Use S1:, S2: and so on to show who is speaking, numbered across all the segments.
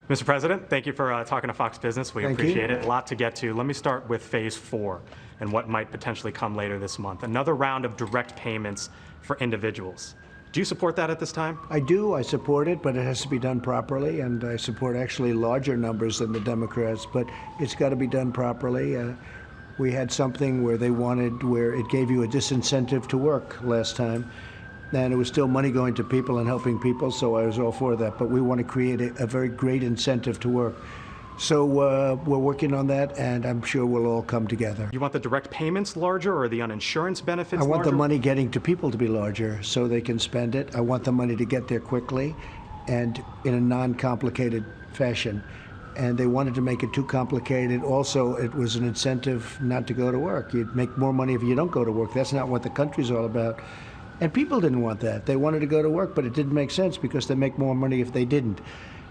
S1: Mr. President, thank you for talking to Fox Business. We
S2: Thank
S1: appreciate
S2: you.
S1: it. A lot to get to. Let me start with phase 4 and what might potentially come later this month. Another round of direct payments for individuals. Do you support that at this time?
S2: I do. I support it, but it has to be done properly, and I support actually larger numbers than the Democrats, but it's got to be done properly. We had something where where it gave you a disincentive to work last time, and it was still money going to people and helping people, so I was all for that. But we want to create a very great incentive to work. So we're working on that, and I'm sure we'll all come together.
S1: You want the direct payments larger or the uninsurance benefits larger?
S2: I want the money getting to people to be larger so they can spend it. I want the money to get there quickly and in a non-complicated fashion. And they wanted to make it too complicated. Also, it was an incentive not to go to work. You'd make more money if you don't go to work. That's not what the country's all about. And people didn't want that. They wanted to go to work, but it didn't make sense because they make more money if they didn't.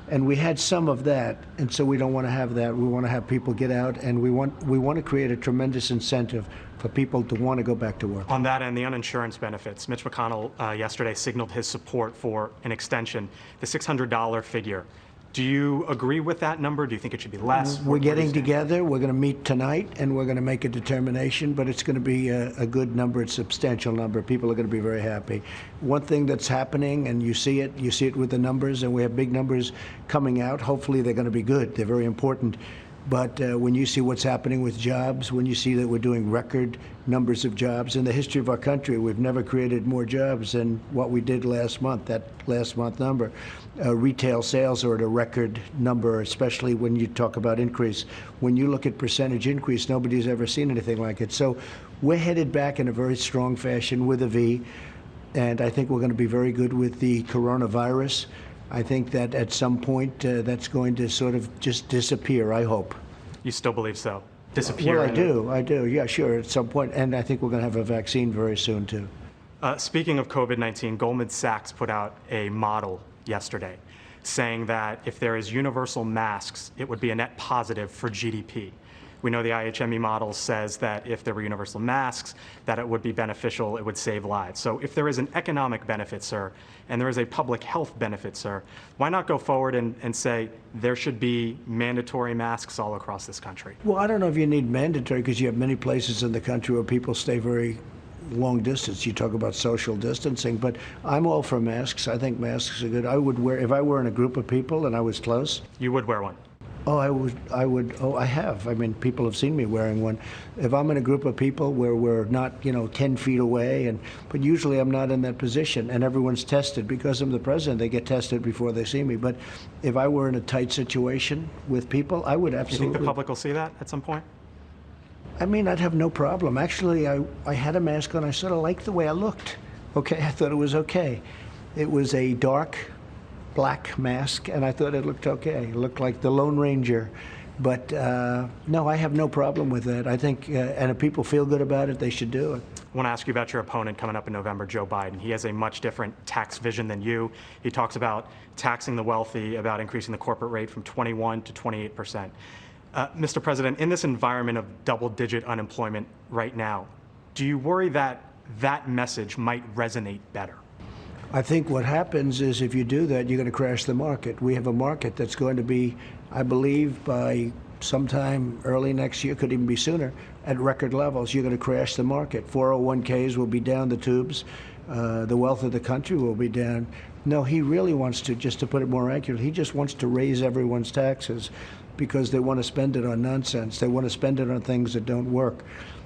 S2: And we had some of that, and so we don't want to have that. We want to have people get out, and we want to create a tremendous incentive for people to want to go back to work.
S1: On that and the uninsurance benefits, Mitch McConnell yesterday signaled his support for an extension, the $600 figure. Do you agree with that number? Do you think it should be less?
S2: We're getting together. We're going to meet tonight, and we're going to make a determination, but it's going to be a good number, a substantial number. People are going to be very happy. One thing that's happening, and you see it with the numbers, and we have big numbers coming out. Hopefully they're going to be good. They're very important. But when you see what's happening with jobs, when you see that we're doing record numbers of jobs in the history of our country, we've never created more jobs than what we did last month, that last month number. Retail sales are at a record number, especially when you talk about increase. When you look at percentage increase, nobody's ever seen anything like it. So we're headed back in a very strong fashion with a V, and I think we're going to be very good with the coronavirus. I think that at some point that's going to sort of just disappear, I hope.
S1: You still believe so? Disappear?
S2: Well, I do. Yeah, sure, at some point. And I think we're going to have a vaccine very soon, too.
S1: Speaking of COVID-19, Goldman Sachs put out a model yesterday saying that if there is universal masks, it would be a net positive for GDP. We know the IHME model says that if there were universal masks, that it would be beneficial, it would save lives. So if there is an economic benefit, sir, and there is a public health benefit, sir, why not go forward and say there should be mandatory masks all across this country?
S2: Well, I don't know if you need mandatory because you have many places in the country where people stay very long distance. You talk about social distancing, but I'm all for masks. I think masks are good. I would wear, if I were in a group of people and I was close.
S1: You would wear one?
S2: Oh, I would. Oh, I have. I mean, people have seen me wearing one. If I'm in a group of people where we're not, 10 feet away, but usually I'm not in that position, and everyone's tested. Because I'm the president, they get tested before they see me. But if I were in a tight situation with people, I would absolutely.
S1: You think the public will see that at some point?
S2: I mean, I'd have no problem. Actually, I had a mask on. I sort of liked the way I looked. Okay, I thought it was okay. It was a dark black mask, and I thought it looked okay. It looked like the Lone Ranger. But no, I have no problem with that. I think, and if people feel good about it, they should do it.
S1: I want to ask you about your opponent coming up in November, Joe Biden. He has a much different tax vision than you. He talks about taxing the wealthy, about increasing the corporate rate from 21 to 28%. Mr. President, in this environment of double-digit unemployment right now, do you worry that that message might resonate better?
S2: I think what happens is if you do that, you're going to crash the market. We have a market that's going to be, I believe, by sometime early next year, could even be sooner, at record levels. You're going to crash the market. 401ks will be down the tubes. The wealth of the country will be down. No, he really wants to, just to put it more accurately, he just wants to raise everyone's taxes because they want to spend it on nonsense. They want to spend it on things that don't work.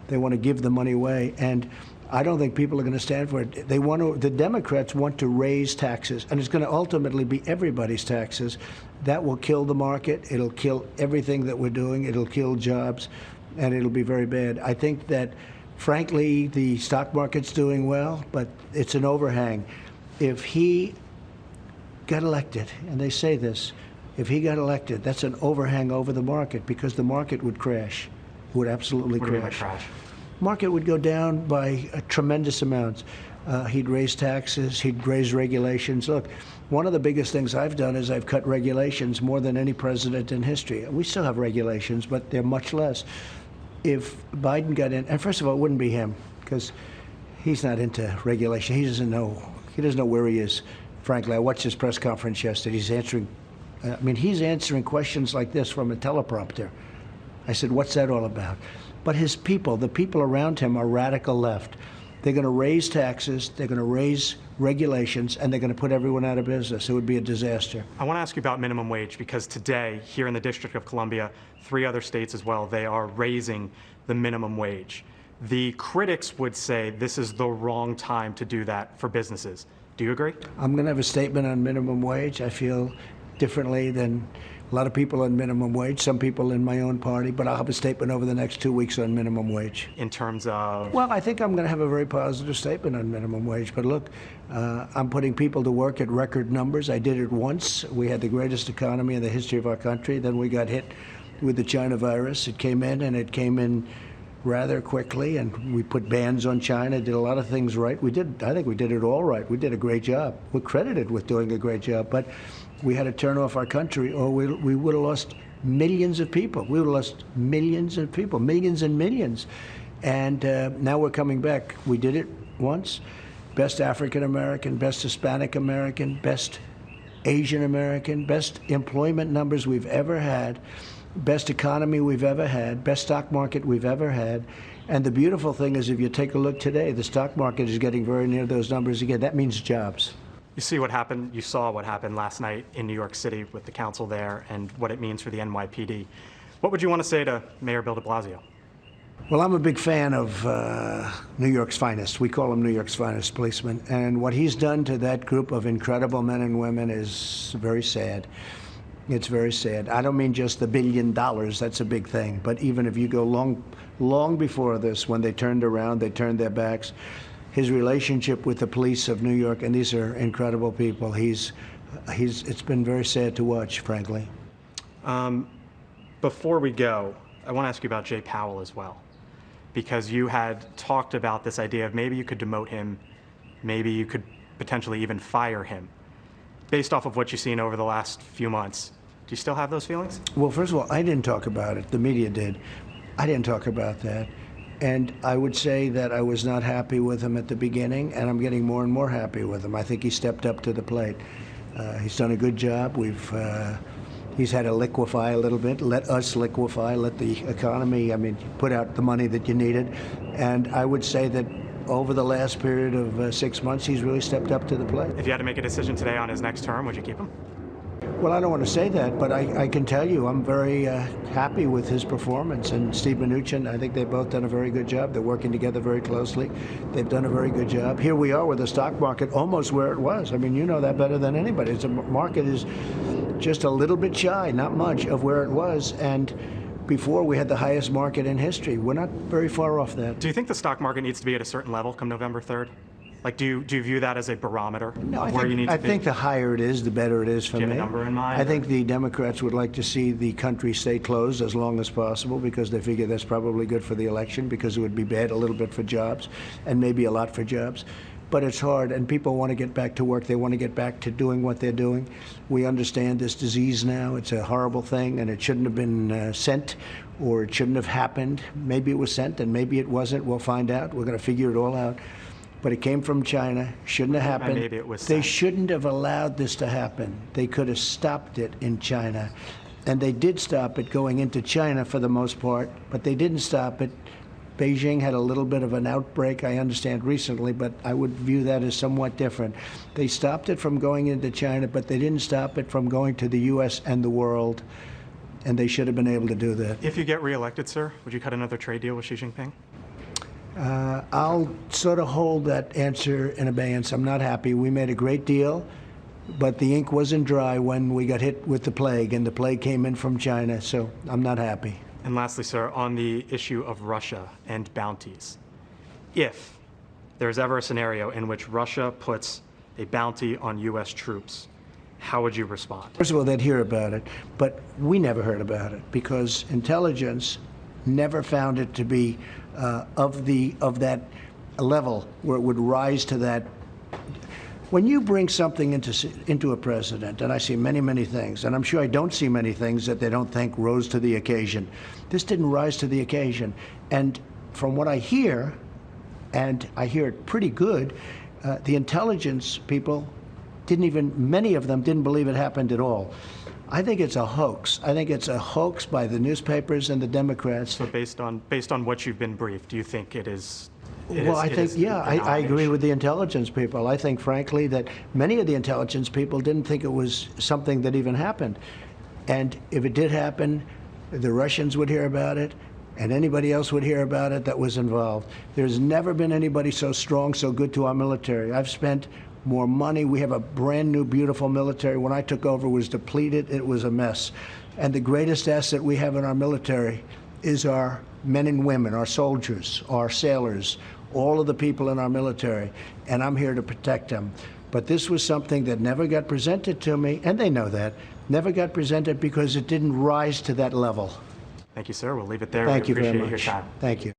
S2: They want to give the money away. And I don't think people are going to stand for it. The Democrats want to raise taxes, and it's going to ultimately be everybody's taxes. That will kill the market. It'll kill everything that we're doing. It'll kill jobs, and it'll be very bad. I think that, frankly, the stock market's doing well, but it's an overhang. If he got elected, and they say this, if he got elected, that's an overhang over the market because the market would crash. It would absolutely crash. Market would go down by a tremendous amounts. He'd raise taxes, he'd raise regulations. Look, one of the biggest things I've done is I've cut regulations more than any president in history. We still have regulations, but they're much less. If Biden got in, and first of all, it wouldn't be him, because he's not into regulation. He doesn't know where he is, frankly. I watched his press conference yesterday. He's answering I mean, he's answering questions like this from a teleprompter. I said, what's that all about? But his people, the people around him, are radical left. They're going to raise taxes, they're going to raise regulations, and they're going to put everyone out of business. It would be a disaster.
S1: I want to ask you about minimum wage because today, here in the District of Columbia, 3 other states as well, they are raising the minimum wage. The critics would say this is the wrong time to do that for businesses. Do you agree?
S2: I'm going to have a statement on minimum wage. I feel differently than a lot of people on minimum wage, some people in my own party, but I'll have a statement over the next 2 weeks on minimum wage.
S1: In terms of?
S2: Well, I think I'm going to have a very positive statement on minimum wage. But look, I'm putting people to work at record numbers. I did it once. We had the greatest economy in the history of our country. Then we got hit with the China virus. It came in, and it came in rather quickly, and we put bans on China, did a lot of things right. I think we did it all right. We did a great job. We're credited with doing a great job, but we had to turn off our country or we would have lost millions of people. We would have lost millions of people, millions and millions. And now we're coming back. We did it once. Best African American, best Hispanic American, best Asian American, best employment numbers we've ever had, best economy we've ever had, best stock market we've ever had. And the beautiful thing is, if you take a look today, the stock market is getting very near those numbers again. That means jobs.
S1: You see what happened, you saw what happened last night in New York City with the council there and what it means for the NYPD. What would you want to say to Mayor Bill de Blasio?
S2: Well, I'm a big fan of New York's finest. We call him New York's finest policeman. And what he's done to that group of incredible men and women is very sad. It's very sad. I don't mean just the $1 billion, that's a big thing. But even if you go long before this, when they turned around, they turned their backs, his relationship with the police of New York, and these are incredible people, it's been very sad to watch, frankly.
S1: Before we go, I want to ask you about Jay Powell as well, because you had talked about this idea of maybe you could demote him, maybe you could potentially even fire him. Based off of what you've seen over the last few months, do you still have those feelings?
S2: Well, first of all, I didn't talk about it. The media did. I didn't talk about that. And I would say that I was not happy with him at the beginning, and I'm getting more and more happy with him. I think he stepped up to the plate. He's done a good job. He's had to liquefy a little bit, let us liquefy, let the economy, put out the money that you needed. And I would say that over the last period of 6 months, he's really stepped up to the plate.
S1: If you had to make a decision today on his next term, would you keep him?
S2: Well, I don't want to say that, but I can tell you I'm very happy with his performance. And Steve Mnuchin, I think they've both done a very good job. They're working together very closely. They've done a very good job. Here we are with the stock market almost where it was. You know that better than anybody. The market is just a little bit shy, not much, of where it was. And before, we had the highest market in history. We're not very far off that.
S1: Do you think the stock market needs to be at a certain level come November 3rd? Like, do you view that as a barometer of where you need to be?
S2: I think the higher it is, the better it is for me.
S1: Do you have a number in mind?
S2: I think the Democrats would like to see the country stay closed as long as possible because they figure that's probably good for the election, because it would be bad a little bit for jobs and maybe a lot for jobs. But it's hard, and people want to get back to work. They want to get back to doing what they're doing. We understand this disease now. It's a horrible thing, and it shouldn't have been sent, or it shouldn't have happened. Maybe it was sent, and maybe it wasn't. We'll find out. We're going to figure it all out. But it came from China. Shouldn't have happened.
S1: Maybe it was
S2: They
S1: sent.
S2: shouldn't have allowed this to happen. They could have stopped it in China. And they did stop it going into China for the most part, but they didn't stop it. Beijing had a little bit of an outbreak, I understand, recently, but I would view that as somewhat different. They stopped it from going into China, but they didn't stop it from going to the U.S. and the world, and they should have been able to do that.
S1: If you get reelected, sir, would you cut another trade deal with Xi Jinping?
S2: I'll sort of hold that answer in abeyance. I'm not happy. We made a great deal, but the ink wasn't dry when we got hit with the plague, and the plague came in from China, so I'm not happy.
S1: And lastly, sir, on the issue of Russia and bounties, if there's ever a scenario in which Russia puts a bounty on U.S. troops, how would you respond?
S2: First of all, they'd hear about it, but we never heard about it because intelligence never found it to be of that level where it would rise to that. When you bring something into a president, and I see many, many things, and I'm sure I don't see many things that they don't think rose to the occasion. This didn't rise to the occasion. And from what I hear, and I hear it pretty good, the intelligence people many of them didn't believe it happened at all. I think it's a hoax. I think it's a hoax by the newspapers and the Democrats.
S1: So based on what you've been briefed, do you think it is?
S2: Well, I think, yeah, I agree with the intelligence people. I think, frankly, that many of the intelligence people didn't think it was something that even happened. And if it did happen, the Russians would hear about it, and anybody else would hear about it that was involved. There's never been anybody so strong, so good to our military. I've spent more money. We have a brand new, beautiful military. When I took over, it was depleted. It was a mess. And the greatest asset we have in our military is our men and women, our soldiers, our sailors, all of the people in our military. And I'm here to protect them. But this was something that never got presented to me, and they know that, never got presented because it didn't rise to that level.
S1: Thank you, sir. We'll leave it there.
S2: Thank you very
S1: We appreciate
S2: much.
S1: your time.
S2: Thank you.